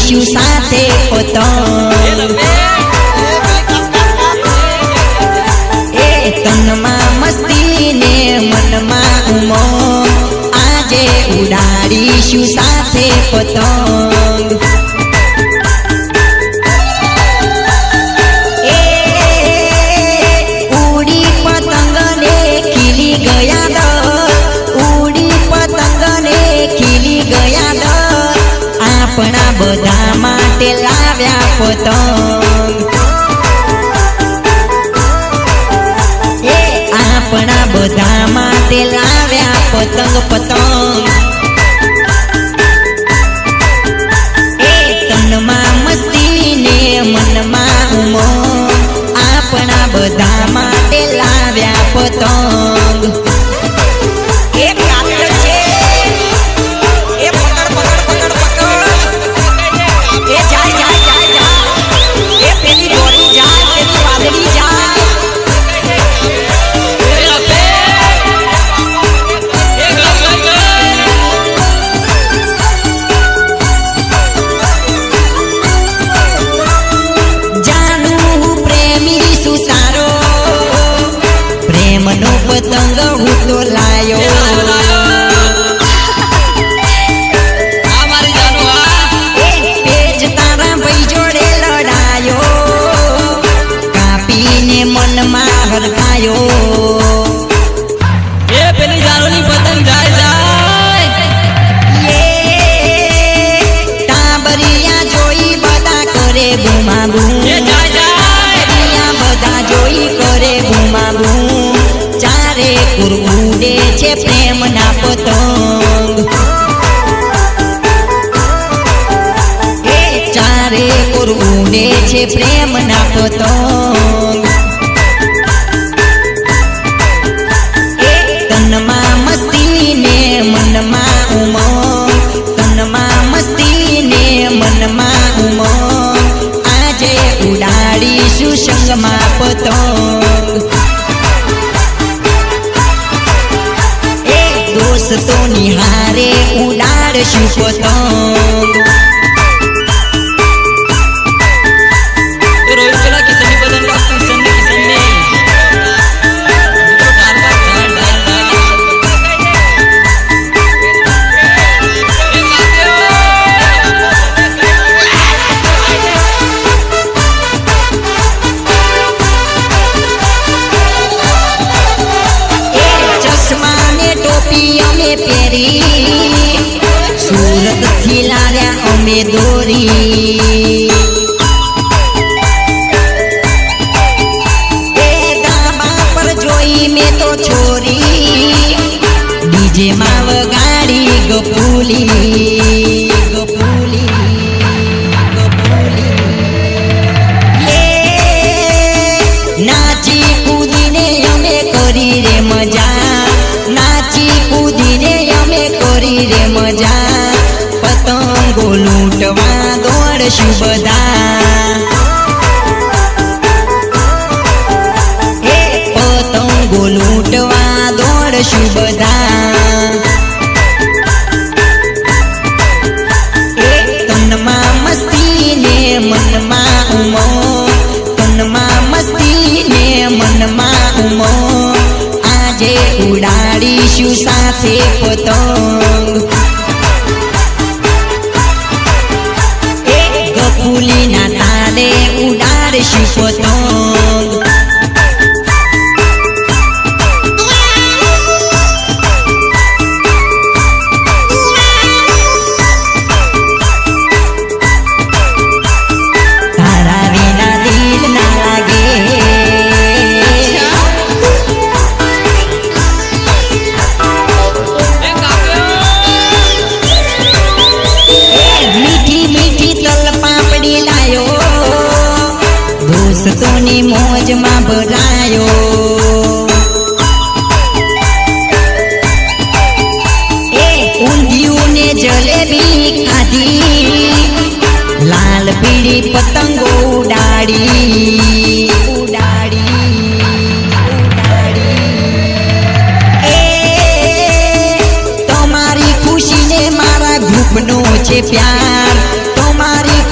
ઉડાડીશું સાથે પતંગ એ તનમાં મસ્તી ને મનમાં ઉમંગ આજે ઉડાડીશું સાથે પતંગ એ ઉડી પતંગ ને ખીલી ગયા ઉડી પતંગ ને ખીલી ગયા આપણા બધા માટે લાવ્યા પતંગ એ આપણા બધા માટે લાવ્યા પતંગ પતંગ એ તનમાં મસ્તી ને મનમાં ઉમંગ આપણા બધા માટે લાવ્યા પતંગ એક કાતર છે એ પકડ પકડ પકડ પકડ એ જાય જાય જાય જાય એ પેલી દોરી જાય પેલી વાદળી જાય પતંગ હું તો લાયો પેજ તારા ભાઈ જોડે લડાયો કાપીને મનમાં હરખાયો એ પેલી જાનોની પતંગ જાય જાય ટાબરિયા જોઈ બધા કરે બૂમા બૂમ બધા જોઈ કરે બૂમા બૂમ ચારે કુર ઉડે છે પ્રેમના પતંગ એ ચારે કુર ઉડે છે પ્રેમના પતંગ એ તનમાં મસ્તી ને મનમાં ઉમંગ તનમાં મસ્તી ને મનમાં ઉમંગ આજે ઉડાડીશું સંગમાં પતંગ દોસ્તો નિહારે ઉડાડશું પતંગ रोहित चला किसने बदन का किसने किसने तो डाल डाल चश्मा ने टोपी અમે પહેરી સુરત થી લાવ્યા અમે દોરી એ ધાબા પર જોઈ મેં તો છોરી ડીજે માં વગાડી ગપુલી ગપુલી નાચી કૂદીને અમે કરી રે મજા નાચી કૂદીને અમે કરી રે મજા પતંગો લૂંટવા દોડશું બધા એ પતંગો લૂંટવા દોડશું બધા એ તનમાં મસ્તી ને મનમાં ઉમંગ તનમાં મસ્તી ને મનમાં ઉમંગ આજે ઉડાડીશું સાથે પતંગ એ ગપુલીના તાલે ઉડાડીશું પતંગ તારા વિના દિલ ના લાગે દોસ્તોની મોજમાં ભરાયો એ ઊંધિયું ને જલેબી ખાધી લાલ પીળી પતંગો ઉડાડી ઉડાડી ઉડાડી એ તમારી ખુશીને મારા ગ્રુપનો છે પ્યાર તમારી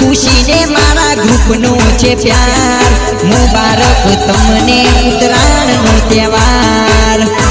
સુખનો છે પ્યાર મુબારક તમને ઉત્તરાયણનો તહેવાર